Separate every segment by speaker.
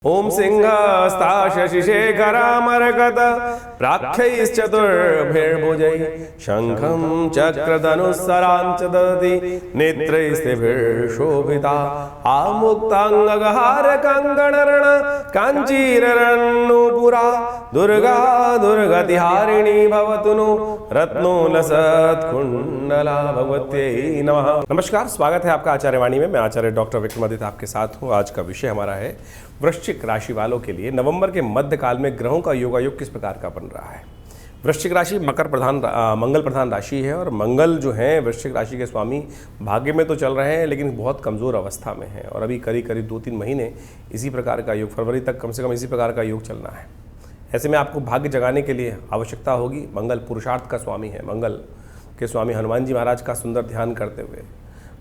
Speaker 1: ओम सिंहस्ता शशिशेखरामरगत प्राख्यैश्चतुर्भिर्भुजैः शंखं चक्रधनुस्सराञ्च ददति नेत्रैस्तेभिर्शोभिता आमुक्ताङ्गहार कंगणरण काञ्चीररन्नूपुरा दुर्गा दुर्गतिहारिणी भवतु नो रत्नोलसत्कुण्डला भगवत्यै नमः। नमस्कार, स्वागत है आपका आचार्य वाणी में। मैं आचार्य डॉक्टर विक्रमादित्य आपके साथ हूँ। आज का विषय हमारा है वृश्चिक राशि वालों के लिए नवंबर के मध्य काल में ग्रहों का योगायोग किस प्रकार का बन रहा है। वृश्चिक राशि मंगल प्रधान राशि है और मंगल जो है वृश्चिक राशि के स्वामी भाग्य में तो चल रहे हैं लेकिन बहुत कमज़ोर अवस्था में है और अभी करीब 2-3 महीने इसी प्रकार का योग, फरवरी तक कम से कम इसी प्रकार का योग चलना है। ऐसे में आपको भाग्य जगाने के लिए आवश्यकता होगी। मंगल पुरुषार्थ का स्वामी है। मंगल के स्वामी हनुमान जी महाराज का सुंदर ध्यान करते हुए,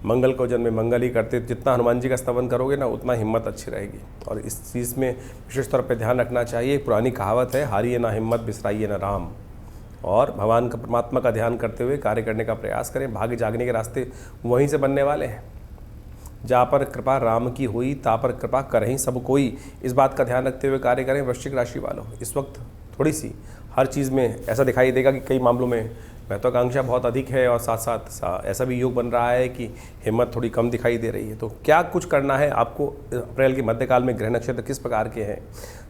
Speaker 1: मंगल को जन्म में मंगल ही करते, जितना हनुमान जी का स्तवन करोगे ना उतना हिम्मत अच्छी रहेगी। और इस चीज़ में विशेष तौर पर ध्यान रखना चाहिए। पुरानी कहावत है, हारिए ना हिम्मत बिसराइए ना राम। और भगवान का परमात्मा का ध्यान करते हुए कार्य करने का प्रयास करें। भाग्य जागने के रास्ते वहीं से बनने वाले हैं। जहाँ पर कृपा राम की हुई ता पर कृपा करहीं सब कोई, इस बात का ध्यान रखते हुए कार्य करें। वृश्चिक राशि वालों, इस वक्त थोड़ी सी हर चीज़ में ऐसा दिखाई देगा कि कई मामलों में महत्वाकांक्षा बहुत अधिक है और साथ साथ ऐसा भी योग बन रहा है कि हिम्मत थोड़ी कम दिखाई दे रही है। तो क्या कुछ करना है आपको अप्रैल के मध्यकाल में? ग्रह नक्षत्र किस प्रकार के हैं?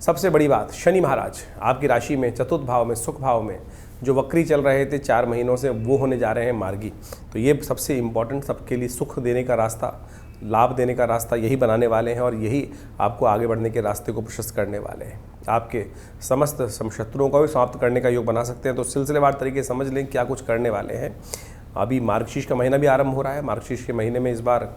Speaker 1: सबसे बड़ी बात, शनि महाराज आपकी राशि में चतुर्थ भाव में, सुख भाव में जो वक्री चल रहे थे 4 महीनों से, वो होने जा रहे हैं मार्गी। तो ये सबसे इम्पॉर्टेंट, सबके लिए सुख देने का रास्ता, लाभ देने का रास्ता यही बनाने वाले हैं और यही आपको आगे बढ़ने के रास्ते को प्रशस्त करने वाले हैं। आपके समस्त शत्रुओं को भी समाप्त करने का योग बना सकते हैं। तो सिलसिलेवार तरीके समझ लें क्या कुछ करने वाले हैं। अभी मार्गशीर्ष का महीना भी आरंभ हो रहा है। मार्गशीर्ष के महीने में इस बार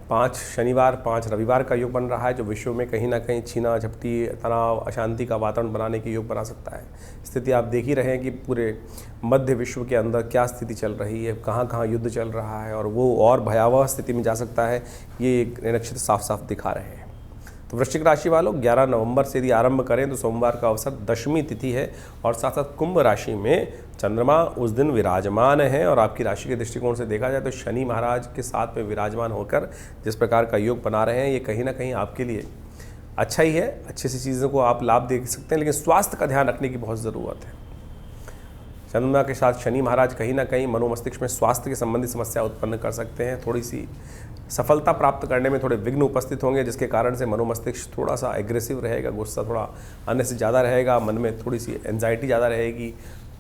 Speaker 1: 5 शनिवार 5 रविवार का योग बन रहा है, जो विश्व में कहीं ना कहीं छीना झपटी, तनाव, अशांति का वातावरण बनाने के योग बना सकता है। स्थिति आप देख ही रहे हैं कि पूरे मध्य विश्व के अंदर क्या स्थिति चल रही है, कहाँ कहाँ युद्ध चल रहा है और वो और भयावह स्थिति में जा सकता है। ये नक्षत्र साफ साफ दिखा रहे हैं। तो वृश्चिक राशि वालों, 11 नवंबर से यदि आरंभ करें तो सोमवार का अवसर दशमी तिथि है और साथ साथ कुंभ राशि में चंद्रमा उस दिन विराजमान है। और आपकी राशि के दृष्टिकोण से देखा जाए तो शनि महाराज के साथ में विराजमान होकर जिस प्रकार का योग बना रहे हैं, ये कहीं ना कहीं आपके लिए अच्छा ही है। अच्छी सी चीज़ों को आप लाभ दे सकते हैं, लेकिन स्वास्थ्य का ध्यान रखने की बहुत ज़रूरत है। चंद्रमा के साथ शनि महाराज कहीं ना कहीं मनोमस्तिष्क में स्वास्थ्य के संबंधी समस्या उत्पन्न कर सकते हैं। थोड़ी सी सफलता प्राप्त करने में थोड़े विघ्न उपस्थित होंगे, जिसके कारण से मनोमस्तिष्क थोड़ा सा एग्रेसिव रहेगा, गुस्सा थोड़ा अन्य से ज़्यादा रहेगा, मन में थोड़ी सी एंजाइटी ज़्यादा रहेगी।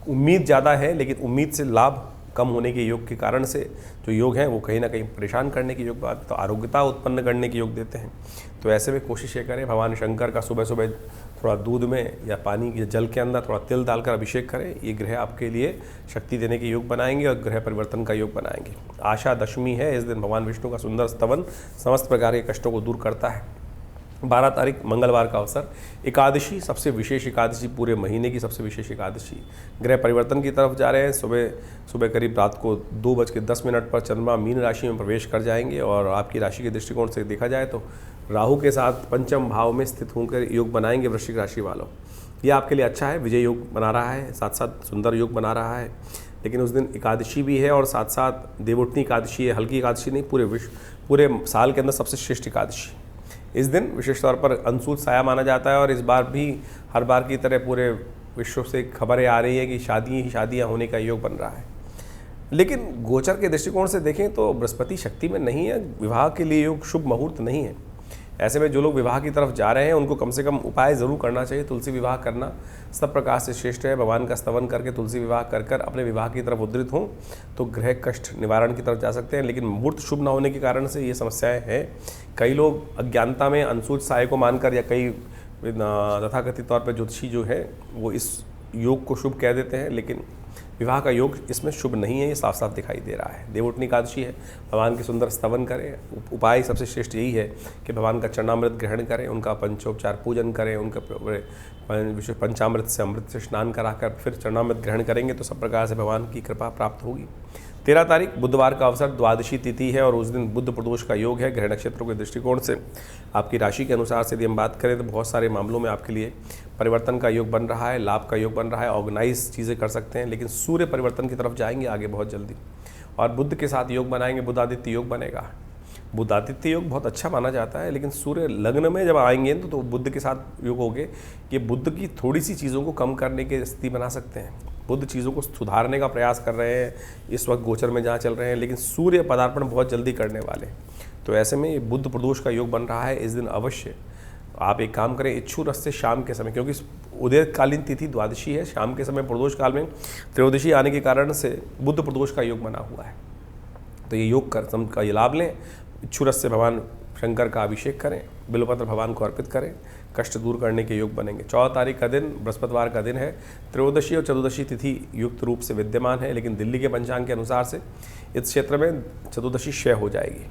Speaker 1: उम्मीद ज़्यादा है लेकिन उम्मीद से लाभ कम होने के योग के कारण से जो योग हैं वो कहीं ना कहीं परेशान करने के योग, बात तो आरोग्यता उत्पन्न करने के योग देते हैं। तो ऐसे में कोशिश ये करें, भगवान शंकर का सुबह सुबह थोड़ा दूध में या पानी या जल के अंदर थोड़ा तिल डालकर अभिषेक करें। ये ग्रह आपके लिए शक्ति देने के योग बनाएंगे और ग्रह परिवर्तन का योग बनाएंगे। आशा दशमी है, इस दिन भगवान विष्णु का सुंदर स्तवन समस्त प्रकार के कष्टों को दूर करता है। 12 तारीख मंगलवार का अवसर, एकादशी, सबसे विशेष एकादशी, पूरे महीने की सबसे विशेष एकादशी। ग्रह परिवर्तन की तरफ जा रहे हैं। सुबह करीब रात को 2:10 पर चंद्रमा मीन राशि में प्रवेश कर जाएंगे और आपकी राशि के दृष्टिकोण से देखा जाए तो राहु के साथ पंचम भाव में स्थित होकर योग बनाएंगे वृश्चिक राशि वालों। ये आपके लिए अच्छा है, विजय योग बना रहा है, साथ साथ सुंदर योग बना रहा है। लेकिन उस दिन एकादशी भी है और साथ साथ देवोत्नी एकादशी है। हल्की एकादशी नहीं, पूरे साल के अंदर सबसे श्रेष्ठ एकादशी। इस दिन विशेष तौर पर अंशुल साया माना जाता है और इस बार भी हर बार की तरह पूरे विश्व से खबरें आ रही है कि शादियाँ होने का योग बन रहा है। लेकिन गोचर के दृष्टिकोण से देखें तो बृहस्पति शक्ति में नहीं है, विवाह के लिए योग शुभ मुहूर्त नहीं है। ऐसे में जो लोग विवाह की तरफ जा रहे हैं उनको कम से कम उपाय ज़रूर करना चाहिए। तुलसी विवाह करना सब प्रकार से श्रेष्ठ है। भगवान का स्तवन करके तुलसी विवाह कर अपने विवाह की तरफ उद्धृत हों तो ग्रह कष्ट निवारण की तरफ जा सकते हैं। लेकिन मुहूर्त शुभ न होने के कारण से ये समस्याएं हैं। कई लोग अज्ञानता में अंशुल साय को मानकर या कई तथाकथित तौर पर ज्योतिषी जो है वो इस योग को शुभ कह देते हैं, लेकिन विवाह का योग इसमें शुभ नहीं है, ये साफ साफ दिखाई दे रहा है। देवोत्नी एकादशी है, भगवान के सुंदर स्तवन करें। उपाय सबसे श्रेष्ठ यही है कि भगवान का चरणामृत ग्रहण करें, उनका पंचोपचार पूजन करें, उनका पंचामृत से अमृत से स्नान कराकर फिर चरणामृत ग्रहण करेंगे तो सब प्रकार से भगवान की कृपा प्राप्त होगी। 13 तारीख बुधवार का अवसर, द्वादशी तिथि है और उस दिन बुध प्रदोष का योग है। ग्रह नक्षत्रों के दृष्टिकोण से आपकी राशि के अनुसार से यदि हम बात करें तो बहुत सारे मामलों में आपके लिए परिवर्तन का योग बन रहा है, लाभ का योग बन रहा है, ऑर्गेनाइज चीज़ें कर सकते हैं। लेकिन सूर्य परिवर्तन की तरफ जाएंगे आगे बहुत जल्दी और बुध के साथ योग बनाएंगे, बुध आदित्य योग बनेगा। बुध आदित्य योग बहुत अच्छा माना जाता है, लेकिन सूर्य लग्न में जब आएंगे तो बुध के साथ योग होंगे, ये बुध की थोड़ी सी चीज़ों को कम करने की स्थिति बना सकते हैं। बुध चीज़ों को सुधारने का प्रयास कर रहे हैं इस वक्त गोचर में जहाँ चल रहे हैं, लेकिन सूर्य पदार्पण बहुत जल्दी करने वाले। तो ऐसे में ये बुध प्रदोष का योग बन रहा है इस दिन। अवश्य आप एक काम करें, इच्छू रस से शाम के समय, क्योंकि उदयकालीन तिथि द्वादशी है, शाम के समय प्रदोष काल में त्रयोदशी आने के कारण से बुध प्रदोष का योग बना हुआ है। तो ये योग का ये लाभ लें। इच्छू रस से भगवान शंकर का अभिषेक करें, बिल्वपत्र भगवान को अर्पित करें, कष्ट दूर करने के योग बनेंगे। 14 तारीख का दिन बृहस्पतिवार का दिन है। त्रयोदशी और चतुर्दशी तिथि युक्त रूप से विद्यमान है, लेकिन दिल्ली के पंचांग के अनुसार से इस क्षेत्र में चतुर्दशी क्षय हो जाएगी।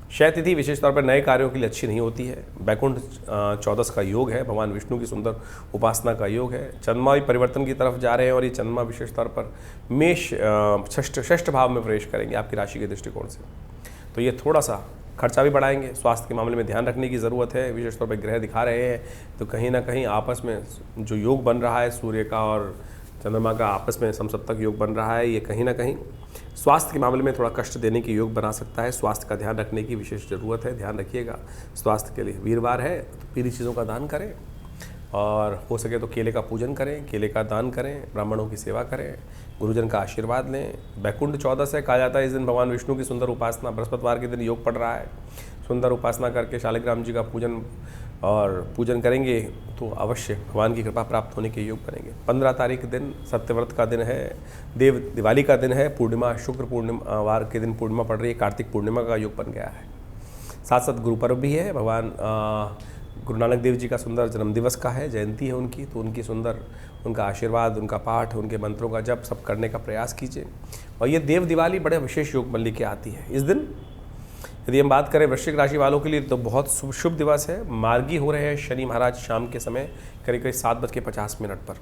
Speaker 1: क्षय तिथि विशेष तौर पर नए कार्यों के लिए अच्छी नहीं होती है। बैकुंठ चौदस का योग है, भगवान विष्णु की सुंदर उपासना का योग है। चंद्रमा भी परिवर्तन की तरफ जा रहे हैं और ये चंद्रमा विशेष तौर पर मेष षष्ठ भाव में प्रवेश करेंगे आपकी राशि के दृष्टिकोण से। तो ये थोड़ा सा खर्चा भी बढ़ाएंगे। स्वास्थ्य के मामले में ध्यान रखने की ज़रूरत है, विशेष तौर पर ग्रह दिखा रहे हैं तो कहीं ना कहीं आपस में जो योग बन रहा है सूर्य का और चंद्रमा का आपस में समसप्तक योग बन रहा है, ये कहीं ना कहीं स्वास्थ्य के मामले में थोड़ा कष्ट देने के योग बना सकता है। स्वास्थ्य का ध्यान रखने की विशेष ज़रूरत है, ध्यान रखिएगा स्वास्थ्य के लिए। वीरवार है तो पीली चीज़ों का दान करें और हो सके तो केले का पूजन करें, केले का दान करें, ब्राह्मणों की सेवा करें, गुरुजन का आशीर्वाद लें। बैकुंठ चौदस है, कहा जाता है इस दिन भगवान विष्णु की सुंदर उपासना, बृहस्पतिवार के दिन योग पड़ रहा है, सुंदर उपासना करके शालिग्राम जी का पूजन करेंगे तो अवश्य भगवान की कृपा प्राप्त होने के योग बनेंगे। 15 तारीख दिन सत्यव्रत का दिन है, दिवाली का दिन है, पूर्णिमा शुक्र पूर्णिमा वार के दिन पूर्णिमा पड़ रही है, कार्तिक पूर्णिमा का योग बन गया है। साथ साथ गुरु पर्व भी है, भगवान गुरु नानक देव जी का सुंदर जन्मदिवस का है, जयंती है उनकी, तो उनकी सुंदर उनका आशीर्वाद, उनका पाठ, उनके मंत्रों का जप सब करने का प्रयास कीजिए। और ये देव दिवाली बड़े विशेष योग बन लेके आती है इस दिन। यदि हम बात करें वृश्चिक राशि वालों के लिए तो बहुत शुभ दिवस है। मार्गी हो रहे हैं शनि महाराज शाम के समय करीब करीब 7:50 पर।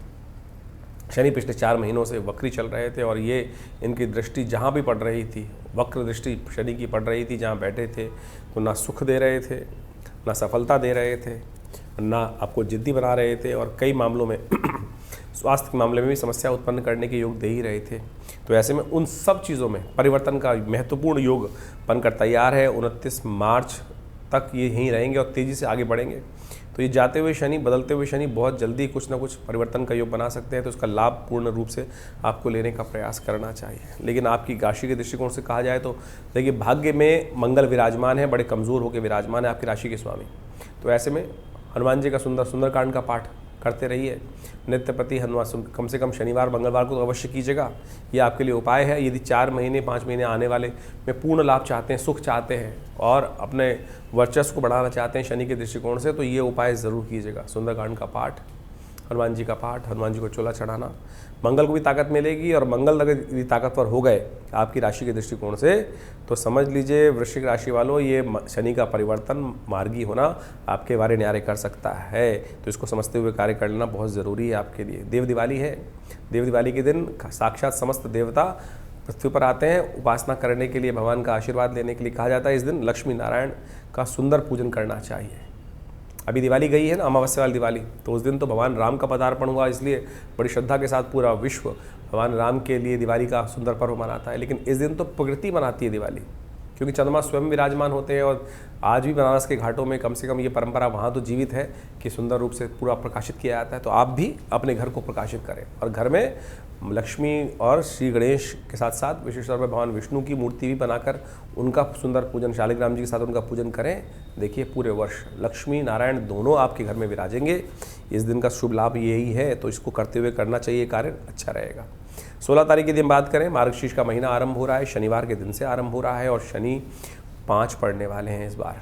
Speaker 1: शनि पिछले 4 महीनों से वक्री चल रहे थे और ये इनकी दृष्टि जहाँ भी पड़ रही थी, वक्र दृष्टि शनि की पड़ रही थी, जहाँ बैठे थे तो ना सुख दे रहे थे, ना सफलता दे रहे थे, ना आपको जिद्दी बना रहे थे और कई मामलों में स्वास्थ्य के मामले में भी समस्या उत्पन्न करने के योग दे ही रहे थे। तो ऐसे में उन सब चीज़ों में परिवर्तन का महत्वपूर्ण योग बनकर तैयार है। 29 मार्च तक ये यहीं रहेंगे और तेज़ी से आगे बढ़ेंगे। तो ये जाते हुए शनि, बदलते हुए शनि बहुत जल्दी कुछ ना कुछ परिवर्तन का योग बना सकते हैं, तो उसका लाभ पूर्ण रूप से आपको लेने का प्रयास करना चाहिए। लेकिन आपकी राशि के दृष्टिकोण से कहा जाए तो देखिए भाग्य में मंगल विराजमान है, बड़े कमज़ोर होकर विराजमान है आपकी राशि के स्वामी। तो ऐसे में हनुमान जी का सुंदरकांड का पाठ करते रहिए। नित्य प्रति हनुमान कम से कम शनिवार मंगलवार को तो अवश्य कीजिएगा, ये आपके लिए उपाय है। यदि 4 महीने 5 महीने आने वाले में पूर्ण लाभ चाहते हैं, सुख चाहते हैं और अपने वर्चस्व को बढ़ाना चाहते हैं शनि के दृष्टिकोण से, तो ये उपाय ज़रूर कीजिएगा। सुंदरकांड का पाठ, हनुमान जी का पाठ, हनुमान जी को चोला चढ़ाना, मंगल को भी ताकत मिलेगी। और मंगल अगर यदि ताकतवर हो गए आपकी राशि के दृष्टिकोण से तो समझ लीजिए वृश्चिक राशि वालों, ये शनि का परिवर्तन मार्गी होना आपके बारे न्यारे कर सकता है। तो इसको समझते हुए कार्य कर लेना बहुत ज़रूरी है आपके लिए। देव दिवाली है, देव दिवाली के दिन साक्षात समस्त देवता पृथ्वी पर आते हैं उपासना करने के लिए, भगवान का आशीर्वाद लेने के लिए। कहा जाता है इस दिन लक्ष्मी नारायण का सुंदर पूजन करना चाहिए। अभी दिवाली गई है ना, अमावस्या वाली दिवाली, तो उस दिन तो भगवान राम का पदार्पण हुआ, इसलिए बड़ी श्रद्धा के साथ पूरा विश्व भगवान राम के लिए दिवाली का सुंदर पर्व मनाता है। लेकिन इस दिन तो प्रकृति मनाती है दिवाली, क्योंकि चंद्रमा स्वयं विराजमान होते हैं। और आज भी बनारस के घाटों में कम से कम ये परंपरा वहाँ तो जीवित है कि सुंदर रूप से पूरा प्रकाशित किया जाता है। तो आप भी अपने घर को प्रकाशित करें और घर में लक्ष्मी और श्री गणेश के साथ साथ विशेष तौर पर भगवान विष्णु की मूर्ति भी बनाकर उनका सुंदर पूजन, शालिग्राम जी के साथ उनका पूजन करें। देखिए पूरे वर्ष लक्ष्मी नारायण दोनों आपके घर में विराजेंगे। इस दिन का शुभ लाभ यही है, तो इसको करते हुए करना चाहिए, कार्य अच्छा रहेगा। 16 तारीख के दिन बात करें, मार्गशीर्ष का महीना आरंभ हो रहा है, शनिवार के दिन से आरंभ हो रहा है और शनि 5 पड़ने वाले हैं इस बार।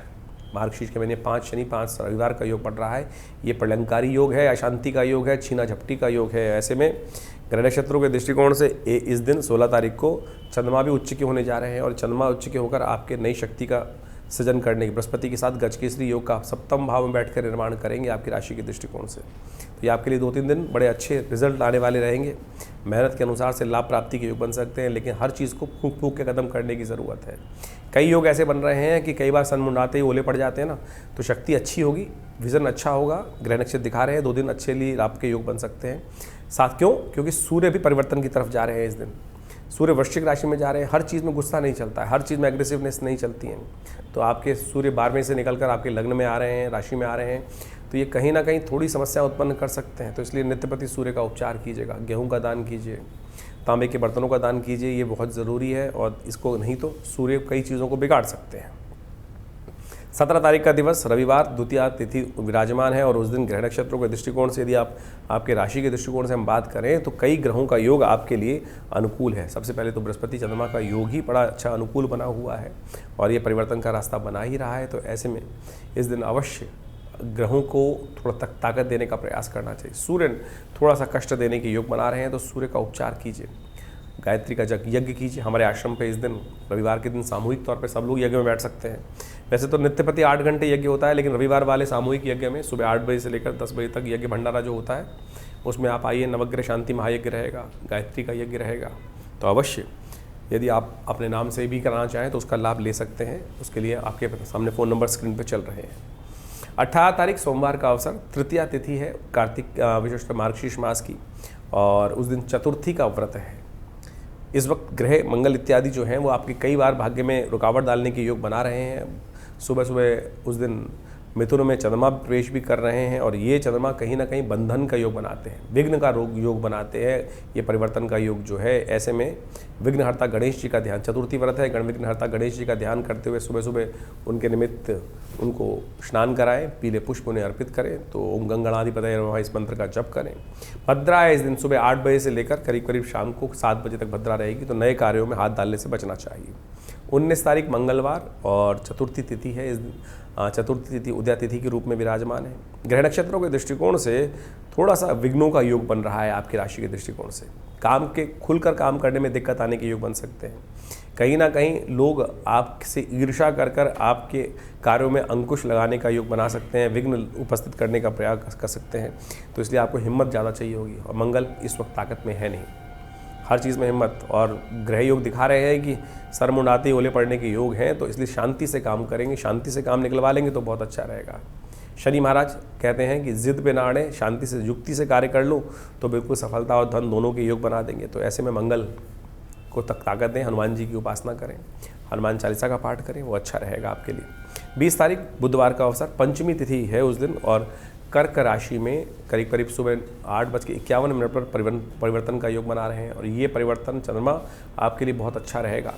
Speaker 1: मार्गशीर्ष के महीने 5 शनि 5 रविवार का योग पड़ रहा है। ये प्रलंकारी योग है, अशांति का योग है, छीना झपटी का योग है। ऐसे में ग्रह नक्षत्रों के दृष्टिकोण से इस दिन 16 तारीख को चंद्रमा भी उच्च के होने जा रहे हैं और चंद्रमा उच्च के होकर आपके नई शक्ति का सृजन करने की, बृहस्पति के साथ गजकेसरी योग का 7वें भाव में बैठकर निर्माण करेंगे आपकी राशि के दृष्टिकोण से। तो ये आपके लिए 2-3 दिन बड़े अच्छे रिजल्ट आने वाले रहेंगे। मेहनत के अनुसार से लाभ प्राप्ति के योग बन सकते हैं, लेकिन हर चीज़ को फूंक फूंक के कदम करने की ज़रूरत है। कई योग ऐसे बन रहे हैं कि कई बार सन मुंडाते ही ओले पड़ जाते हैं ना, तो शक्ति अच्छी होगी, विजन अच्छा होगा, ग्रह नक्षत्र दिखा रहे हैं, 2 दिन अच्छे लिए लाभ के योग बन सकते हैं। साथ क्योंकि सूर्य भी परिवर्तन की तरफ जा रहे हैं इस दिन। सूर्य वृश्चिक राशि में जा रहे हैं, हर चीज़ में गुस्सा नहीं चलता है, हर चीज़ में एग्रेसिवनेस नहीं चलती है। तो आपके सूर्य 12वें से निकलकर आपके लग्न में आ रहे हैं, राशि में आ रहे हैं, तो ये कहीं ना कहीं थोड़ी समस्या उत्पन्न कर सकते हैं। तो इसलिए नित्यपति सूर्य का उपचार कीजिएगा, गेहूं का दान कीजिए, तांबे के बर्तनों का दान कीजिए, ये बहुत ज़रूरी है। और इसको नहीं तो सूर्य कई चीज़ों को बिगाड़ सकते हैं। 17 तारीख का दिवस रविवार, द्वितीया तिथि विराजमान है और उस दिन ग्रह नक्षत्रों के दृष्टिकोण से यदि आपके राशि के दृष्टिकोण से हम बात करें तो कई ग्रहों का योग आपके लिए अनुकूल है। सबसे पहले तो बृहस्पति चंद्रमा का योग ही बड़ा अच्छा अनुकूल बना हुआ है और ये परिवर्तन का रास्ता बना ही रहा है। तो ऐसे में इस दिन अवश्य ग्रहों को थोड़ा ताकत देने का प्रयास करना चाहिए। सूर्य थोड़ा सा कष्ट देने के योग बना रहे हैं तो सूर्य का उपचार कीजिए, गायत्री का यज्ञ कीजिए। हमारे आश्रम पे इस दिन रविवार के दिन सामूहिक तौर पे सब लोग यज्ञ में बैठ सकते हैं। वैसे तो नित्यपति 8 घंटे यज्ञ होता है, लेकिन रविवार वाले सामूहिक यज्ञ में सुबह 8 बजे से लेकर 10 बजे तक यज्ञ भंडारा जो होता है उसमें आप आइए। नवग्रह शांति महायज्ञ रहेगा, गायत्री का यज्ञ रहेगा। तो अवश्य यदि आप अपने नाम से भी कराना चाहें तो उसका लाभ ले सकते हैं। उसके लिए आपके सामने फ़ोन नंबर स्क्रीन पर चल रहे हैं। 18 तारीख सोमवार का अवसर, तृतीया तिथि है कार्तिक विशिष्ट मार्गशीर्ष मास की और उस दिन चतुर्थी का व्रत है। इस वक्त ग्रह मंगल इत्यादि जो हैं वो आपके कई बार भाग्य में रुकावट डालने के योग बना रहे हैं। सुबह सुबह उस दिन मिथुन में चंद्रमा प्रवेश भी कर रहे हैं और ये चंद्रमा कहीं ना कहीं बंधन का योग बनाते हैं, विघ्न का योग बनाते हैं। ये परिवर्तन का योग जो है, ऐसे में विघ्नहर्ता गणेश जी का ध्यान, चतुर्थी व्रत है, विघ्नहर्ता गणेश जी का ध्यान करते हुए सुबह सुबह उनके निमित्त उनको स्नान कराएं, पीले पुष्प उन्हें अर्पित करें। तो ओम गंगणाधिपतये नमः इस मंत्र का जप करें। भद्रा है इस दिन सुबह 8 बजे से लेकर करीब करीब शाम को 7 बजे तक भद्रा रहेगी, तो नए कार्यों में हाथ डालने से बचना चाहिए। 19 तारीख मंगलवार और चतुर्थी तिथि है। इस दिन चतुर्थी तिथि उदया तिथि के रूप में विराजमान है। ग्रह नक्षत्रों के दृष्टिकोण से थोड़ा सा विघ्नों का योग बन रहा है आपकी राशि के दृष्टिकोण से। काम के खुलकर काम करने में दिक्कत आने के योग बन सकते हैं। कहीं ना कहीं लोग आपसे ईर्ष्या कर आपके कार्यों में अंकुश लगाने का योग बना सकते हैं, विघ्न उपस्थित करने का प्रयास कर सकते हैं। तो इसलिए आपको हिम्मत ज़्यादा चाहिए होगी और मंगल इस वक्त ताकत में है नहीं, हर चीज़ में हिम्मत। और ग्रह योग दिखा रहे हैं कि सर मुंडाते ओले पड़ने के योग हैं, तो इसलिए शांति से काम करेंगे, शांति से काम निकलवा लेंगे तो बहुत अच्छा रहेगा। शनि महाराज कहते हैं कि जिद पे ना अड़े, शांति से युक्ति से कार्य कर लो तो बिल्कुल सफलता और धन दोनों के योग बना देंगे। तो ऐसे में मंगल को ताकत दें, हनुमान जी की उपासना करें, हनुमान चालीसा का पाठ करें, वो अच्छा रहेगा आपके लिए। 20 तारीख बुधवार का अवसर, पंचमी तिथि है उस दिन और कर्क राशि में करीब करीब सुबह 8:51 पर परिवर्तन का योग बना रहे हैं और ये परिवर्तन चंद्रमा आपके लिए बहुत अच्छा रहेगा।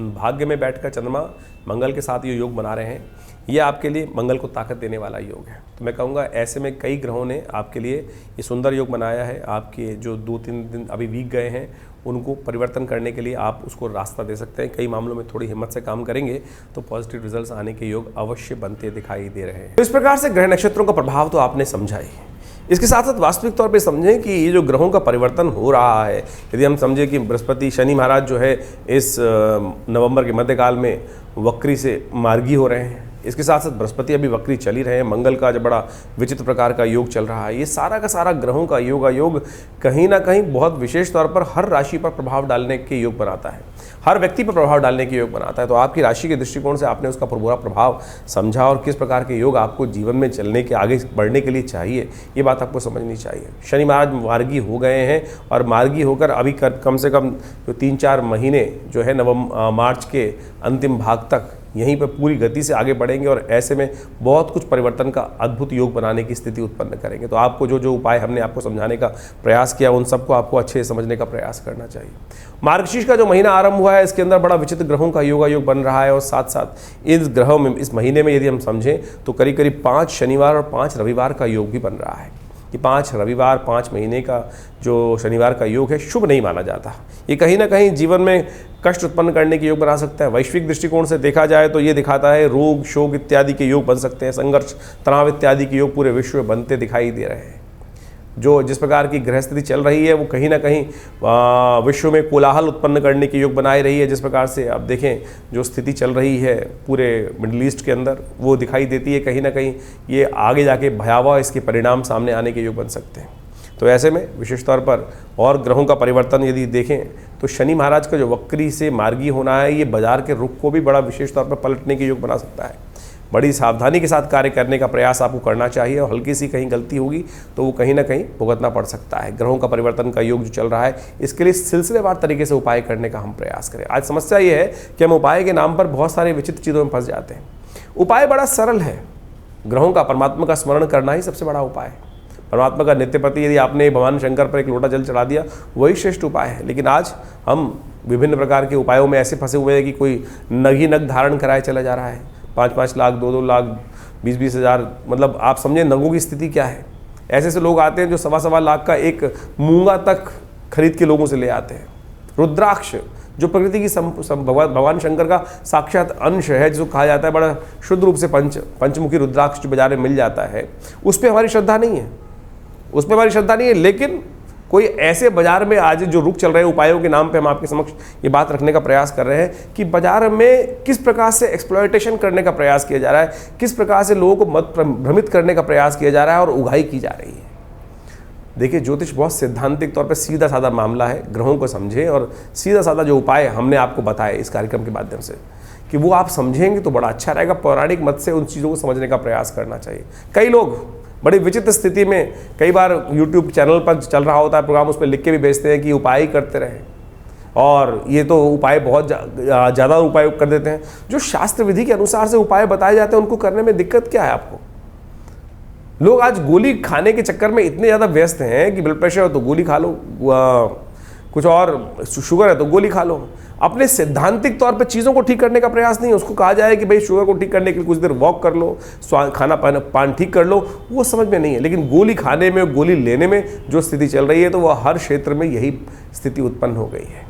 Speaker 1: भाग्य में बैठकर चंद्रमा मंगल के साथ ये योग बना रहे हैं, ये आपके लिए मंगल को ताकत देने वाला योग है। तो मैं कहूँगा ऐसे में कई ग्रहों ने आपके लिए ये सुंदर योग बनाया है। आपके जो 2-3 दिन अभी बीत गए हैं उनको परिवर्तन करने के लिए आप उसको रास्ता दे सकते हैं। कई मामलों में थोड़ी हिम्मत से काम करेंगे तो पॉजिटिव रिजल्ट्स आने के योग अवश्य बनते दिखाई दे रहे हैं। तो इस प्रकार से ग्रह नक्षत्रों का प्रभाव तो आपने समझा ही। इसके साथ साथ वास्तविक तौर पे समझें कि ये जो ग्रहों का परिवर्तन हो रहा है, यदि हम समझें कि बृहस्पति शनि महाराज जो है इस नवंबर के मध्यकाल में वक्री से मार्गी हो रहे हैं, इसके साथ साथ बृहस्पति अभी वक्री चल ही रहे हैं, मंगल का जो बड़ा विचित्र प्रकार का योग चल रहा है, ये सारा का सारा ग्रहों का योग कहीं ना कहीं बहुत विशेष तौर पर हर राशि पर प्रभाव डालने के योग बनाता है, हर व्यक्ति पर प्रभाव डालने के योग बनाता है। तो आपकी राशि के दृष्टिकोण से आपने उसका पूरा प्रभाव समझा और किस प्रकार के योग आपको जीवन में चलने के आगे बढ़ने के लिए चाहिए, ये बात आपको समझनी चाहिए। शनि महाराज मार्गी हो गए हैं और मार्गी होकर अभी कम से कम जो 3-4 महीने जो है मार्च के अंतिम भाग तक यहीं पर पूरी गति से आगे बढ़ेंगे और ऐसे में बहुत कुछ परिवर्तन का अद्भुत योग बनाने की स्थिति उत्पन्न करेंगे। तो आपको जो उपाय हमने आपको समझाने का प्रयास किया उन सबको आपको अच्छे से समझने का प्रयास करना चाहिए। मार्गशीर्ष का जो महीना आरंभ हुआ है इसके अंदर बड़ा विचित्र ग्रहों का योग बन रहा है और साथ साथ इस ग्रहों में इस महीने में यदि हम समझें तो करीब करीब 5 शनिवार और 5 रविवार का योग भी बन रहा है। कि 5 रविवार 5 महीने का जो शनिवार का योग है शुभ नहीं माना जाता। ये कहीं ना कहीं जीवन में कष्ट उत्पन्न करने के योग बना सकता है। वैश्विक दृष्टिकोण से देखा जाए तो ये दिखाता है रोग शोक इत्यादि के योग बन सकते हैं, संघर्ष तनाव इत्यादि के योग पूरे विश्व में बनते दिखाई दे रहे हैं। जो जिस प्रकार की ग्रह स्थिति चल रही है वो कहीं ना कहीं विश्व में कोलाहल उत्पन्न करने की योग बनाई रही है। जिस प्रकार से आप देखें जो स्थिति चल रही है पूरे मिडिल ईस्ट के अंदर वो दिखाई देती है, कहीं ना कहीं ये आगे जाके भयावह इसके परिणाम सामने आने के योग बन सकते हैं। तो ऐसे में विशेष तौर पर और ग्रहों का परिवर्तन यदि देखें तो शनि महाराज का जो वक्री से मार्गी होना है ये बाजार के रुख को भी बड़ा विशेष तौर पर पलटने के योग बना सकता है। बड़ी सावधानी के साथ कार्य करने का प्रयास आपको करना चाहिए और हल्की सी कहीं गलती होगी तो वो कहीं ना कहीं भुगतना पड़ सकता है। ग्रहों का परिवर्तन का योग जो चल रहा है, इसके लिए सिलसिलेवार तरीके से उपाय करने का हम प्रयास करें। आज समस्या ये है कि हम उपाय के नाम पर बहुत सारे विचित्र चीज़ों में फंस जाते हैं। उपाय बड़ा सरल है, ग्रहों का, परमात्मा का स्मरण करना ही सबसे बड़ा उपाय है। परमात्मा का नित्य प्रति यदि आपने भगवान शंकर पर एक लोटा जल चढ़ा दिया, वही श्रेष्ठ उपाय है। लेकिन आज हम विभिन्न प्रकार के उपायों में ऐसे फंसे हुए हैं कि कोई नग ही नग धारण कराए चला जा रहा है, 5-5 लाख, 2-2 लाख, 20-20 हज़ार, मतलब आप समझें नगों की स्थिति क्या है। ऐसे ऐसे लोग आते हैं जो 1.25 लाख का एक मूंगा तक खरीद के लोगों से ले आते हैं। रुद्राक्ष जो प्रकृति की भगवान शंकर का साक्षात अंश है, जिसको कहा जाता है बड़ा शुद्ध रूप से पंचमुखी रुद्राक्ष जो बाजार में मिल जाता है, उस पर हमारी श्रद्धा नहीं है, उसमें हमारी श्रद्धा नहीं है। लेकिन कोई ऐसे बाजार में आज जो रुख चल रहे हैं उपायों के नाम पे, हम आपके समक्ष ये बात रखने का प्रयास कर रहे हैं कि बाजार में किस प्रकार से एक्सप्लॉयटेशन करने का प्रयास किया जा रहा है, किस प्रकार से लोगों को मत भ्रमित करने का प्रयास किया जा रहा है और उगाही की जा रही है। देखिए, ज्योतिष बहुत सैद्धांतिक तौर पर सीधा साधा मामला है। ग्रहों को समझें और सीधा साधा जो उपाय हमने आपको बताए इस कार्यक्रम के माध्यम से, कि वो आप समझेंगे तो बड़ा अच्छा रहेगा। पौराणिक मत से उन चीज़ों को समझने का प्रयास करना चाहिए। कई लोग बड़ी विचित्र स्थिति में, कई बार यूट्यूब चैनल पर चल रहा होता है प्रोग्राम, उस पर लिख के भी भेजते हैं कि उपाय ही करते रहें, और ये तो उपाय बहुत ज़्यादा उपाय कर देते हैं। जो शास्त्र विधि के अनुसार से उपाय बताए जाते हैं, उनको करने में दिक्कत क्या है आपको? लोग आज गोली खाने के चक्कर में इतने ज़्यादा व्यस्त हैं कि ब्लड प्रेशर हो तो गोली खा लो, कुछ और शुगर है तो गोली खा लो। अपने सैद्धांतिक तौर पे चीज़ों को ठीक करने का प्रयास नहीं है। उसको कहा जाए कि भाई शुगर को ठीक करने के लिए कुछ देर वॉक कर लो, खाना पान ठीक कर लो, वो समझ में नहीं है। लेकिन गोली खाने में, गोली लेने में जो स्थिति चल रही है, तो वह हर क्षेत्र में यही स्थिति उत्पन्न हो गई है।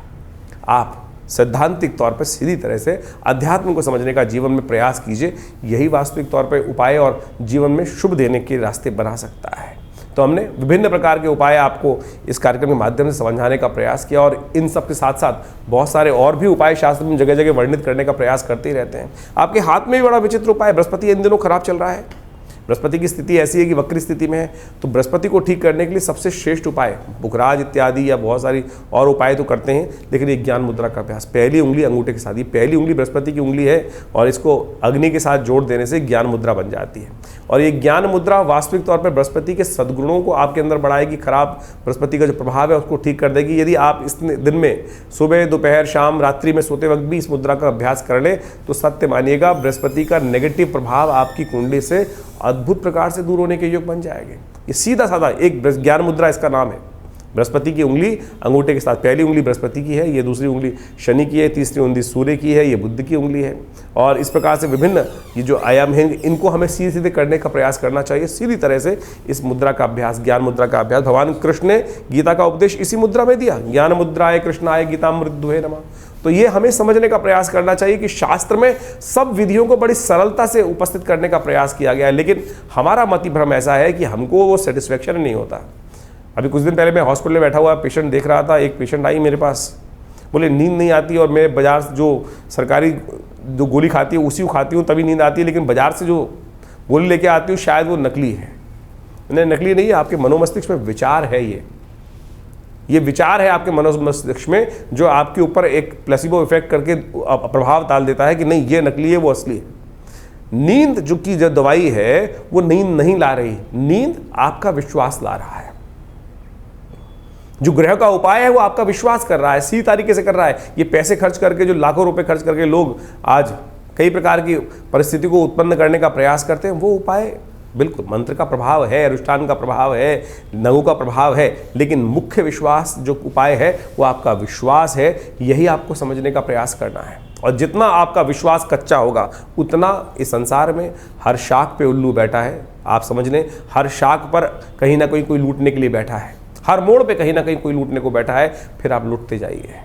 Speaker 1: आप सैद्धांतिक तौर पर सीधी तरह से अध्यात्म को समझने का जीवन में प्रयास कीजिए, यही वास्तविक तौर पर उपाय और जीवन में शुभ देने के रास्ते बना सकता है। तो हमने विभिन्न प्रकार के उपाय आपको इस कार्यक्रम के माध्यम से समझाने का प्रयास किया, और इन सब के साथ साथ बहुत सारे और भी उपाय शास्त्र में जगह जगह वर्णित करने का प्रयास करते ही रहते हैं। आपके हाथ में भी बड़ा विचित्र उपाय, बृहस्पति इन दिनों खराब चल रहा है, बृहस्पति की स्थिति ऐसी है कि वक्री स्थिति में है। तो बृहस्पति को ठीक करने के लिए सबसे श्रेष्ठ उपाय बुखराज इत्यादि या बहुत सारी और उपाय तो करते हैं, लेकिन एक ज्ञान मुद्रा का अभ्यास, पहली उंगली अंगूठे के साथ, ये पहली उंगली बृहस्पति की उंगली है और इसको अग्नि के साथ जोड़ देने से ज्ञान मुद्रा बन जाती है। और ये ज्ञान मुद्रा वास्तविक तौर पर बृहस्पति के सद्गुणों को आपके अंदर बढ़ाएगी, खराब बृहस्पति का जो प्रभाव है उसको ठीक कर देगी। यदि आप इस दिन में सुबह, दोपहर, शाम, रात्रि में सोते वक्त भी इस मुद्रा का अभ्यास कर लें तो सत्य मानिएगा, बृहस्पति का नेगेटिव प्रभाव आपकी कुंडली से अद्भुत प्रकार से दूर होने के योग बन जाएंगे। ये सीधा साधा एक ज्ञान मुद्रा इसका नाम है। बृहस्पति की उंगली अंगूठे के साथ, पहली उंगली बृहस्पति की है, ये दूसरी उंगली शनि की है, तीसरी उंगली सूर्य की है, ये बुध की उंगली है। और इस प्रकार से विभिन्न ये जो आयाम हैं, इनको हमें सीधे सीधे करने का प्रयास करना चाहिए। सीधी तरह से इस मुद्रा का अभ्यास, ज्ञान मुद्रा का अभ्यास, भगवान कृष्ण ने गीता का उपदेश इसी मुद्रा में दिया, ज्ञान मुद्राय कृष्णाय गीतामृत दुहे नमः। तो ये हमें समझने का प्रयास करना चाहिए कि शास्त्र में सब विधियों को बड़ी सरलता से उपस्थित करने का प्रयास किया गया है, लेकिन हमारा मति भ्रम ऐसा है कि हमको वो सेटिस्फेक्शन नहीं होता। अभी कुछ दिन पहले मैं हॉस्पिटल में बैठा हुआ पेशेंट देख रहा था, एक पेशेंट आई मेरे पास, बोले नींद नहीं आती और मैं बाजार से जो सरकारी जो गोली खाती है उसी को खाती हूँ तभी नींद आती है, लेकिन बाजार से जो गोली लेके आती हूँ शायद वो नकली है। नहीं, नकली नहीं है, आपके मनोमस्तिष्क में विचार है, ये विचार है आपके मनोमस्तिष्क में जो आपके ऊपर एक प्लेसिबो इफेक्ट करके प्रभाव डाल देता है कि नहीं ये नकली है, वो असली है। नींद जो की जो दवाई है वो नींद नहीं ला रही, नींद आपका विश्वास ला रहा है। जो ग्रह का उपाय है वो आपका विश्वास कर रहा है, सीधी तरीके से कर रहा है। ये पैसे खर्च करके, जो लाखों रुपए खर्च करके लोग आज कई प्रकार की परिस्थिति को उत्पन्न करने का प्रयास करते हैं, वो उपाय बिल्कुल मंत्र का प्रभाव है, अनुष्ठान का प्रभाव है, नगों का प्रभाव है, लेकिन मुख्य विश्वास जो उपाय है वो आपका विश्वास है। यही आपको समझने का प्रयास करना है। और जितना आपका विश्वास कच्चा होगा उतना इस संसार में हर शाख पे उल्लू बैठा है। आप समझ लें, हर शाख पर कहीं ना कहीं कोई लूटने के लिए बैठा है, हर मोड़ पे कहीं ना कहीं कोई लूटने को बैठा है, फिर आप लूटते जाइए।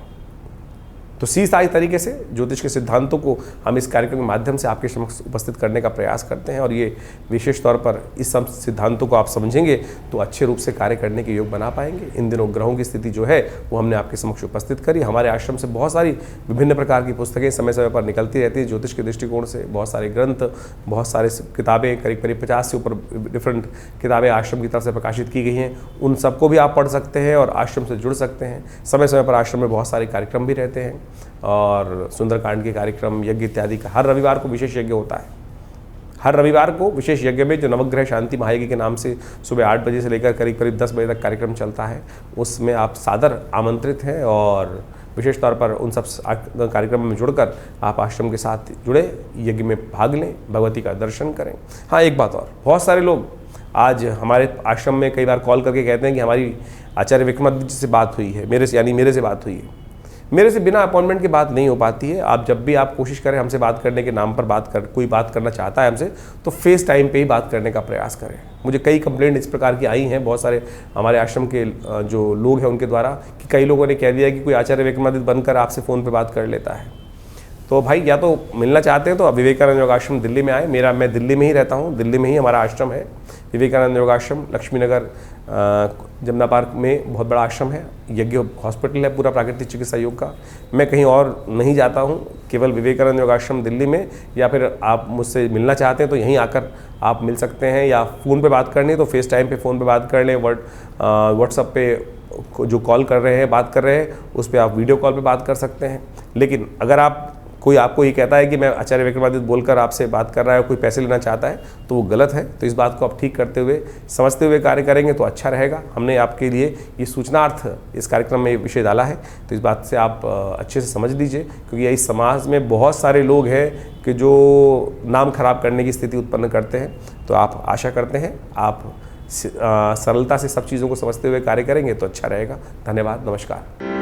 Speaker 1: तो सीधी तरीके से ज्योतिष के सिद्धांतों को हम इस कार्यक्रम के माध्यम से आपके समक्ष उपस्थित करने का प्रयास करते हैं, और ये विशेष तौर पर इस सब सिद्धांतों को आप समझेंगे तो अच्छे रूप से कार्य करने के योग बना पाएंगे। इन दिनों ग्रहों की स्थिति जो है वो हमने आपके समक्ष उपस्थित करी। हमारे आश्रम से बहुत सारी विभिन्न प्रकार की पुस्तकें समय समय पर निकलती रहती है ज्योतिष के दृष्टिकोण से, बहुत सारे ग्रंथ, बहुत सारे किताबें, करीब करीब 50 से ऊपर डिफरेंट किताबें आश्रम की तरफ से प्रकाशित की गई हैं। उन सबको भी आप पढ़ सकते हैं और आश्रम से जुड़ सकते हैं। समय समय पर आश्रम में बहुत सारे कार्यक्रम भी रहते हैं, और सुंदरकांड के कार्यक्रम, यज्ञ इत्यादि का हर रविवार को विशेष यज्ञ होता है। हर रविवार को विशेष यज्ञ में जो नवग्रह शांति महायज्ञ के नाम से सुबह 8 बजे से लेकर करीब करीब 10 बजे तक कार्यक्रम चलता है, उसमें आप सादर आमंत्रित हैं और विशेष तौर पर उन सब कार्यक्रमों में जुड़कर आप आश्रम के साथ जुड़े, यज्ञ में भाग लें, भगवती का दर्शन करें। हाँ, एक बात और, बहुत सारे लोग आज हमारे आश्रम में कई बार कॉल करके कहते हैं कि हमारी आचार्य विक्रमादित्य जी से बात हुई है, मेरे से बात हुई है। मेरे से बिना अपॉइंटमेंट की बात नहीं हो पाती है। आप जब भी आप कोशिश करें हमसे बात करने के नाम पर कोई बात करना चाहता है हमसे, तो फेस टाइम पे ही बात करने का प्रयास करें। मुझे कई कंप्लेंट इस प्रकार की आई हैं बहुत सारे हमारे आश्रम के जो लोग हैं उनके द्वारा, कि कई लोगों ने कह दिया कि कोई आचार्य विक्रमादित्य बनकर आपसे फ़ोन पर बात कर लेता है। तो भाई, या तो मिलना चाहते हैं तो विवेकानंद योगाश्रम दिल्ली में आए। मैं दिल्ली में ही रहता हूँ, दिल्ली में ही हमारा आश्रम है, विवेकानंद योगाश्रम, लक्ष्मी नगर जमुना पार्क में बहुत बड़ा आश्रम है। यज्ञ हॉस्पिटल है पूरा प्राकृतिक चिकित्सा योग का। मैं कहीं और नहीं जाता हूँ, केवल विवेकानंद योगाश्रम दिल्ली में। या फिर आप मुझसे मिलना चाहते हैं तो यहीं आकर आप मिल सकते हैं, या फ़ोन पे बात करनी है तो फेस टाइम पे फ़ोन पे बात कर लें। व्हाट्सएप पे जो कॉल कर रहे हैं, बात कर रहे हैं, उस पर आप वीडियो कॉल पे बात कर सकते हैं। लेकिन अगर कोई आपको ये कहता है कि मैं आचार्य विक्रमादित्य बोलकर आपसे बात कर रहा है, कोई पैसे लेना चाहता है, तो वो गलत है। तो इस बात को आप ठीक करते हुए, समझते हुए कार्य करेंगे तो अच्छा रहेगा। हमने आपके लिए ये सूचनार्थ इस कार्यक्रम में विषय डाला है, तो इस बात से आप अच्छे से समझ लीजिए, क्योंकि इस समाज में बहुत सारे लोग हैं कि जो नाम खराब करने की स्थिति उत्पन्न करते हैं। तो आप आशा करते हैं आप सरलता से सब चीज़ों को समझते हुए कार्य करेंगे तो अच्छा रहेगा। धन्यवाद, नमस्कार।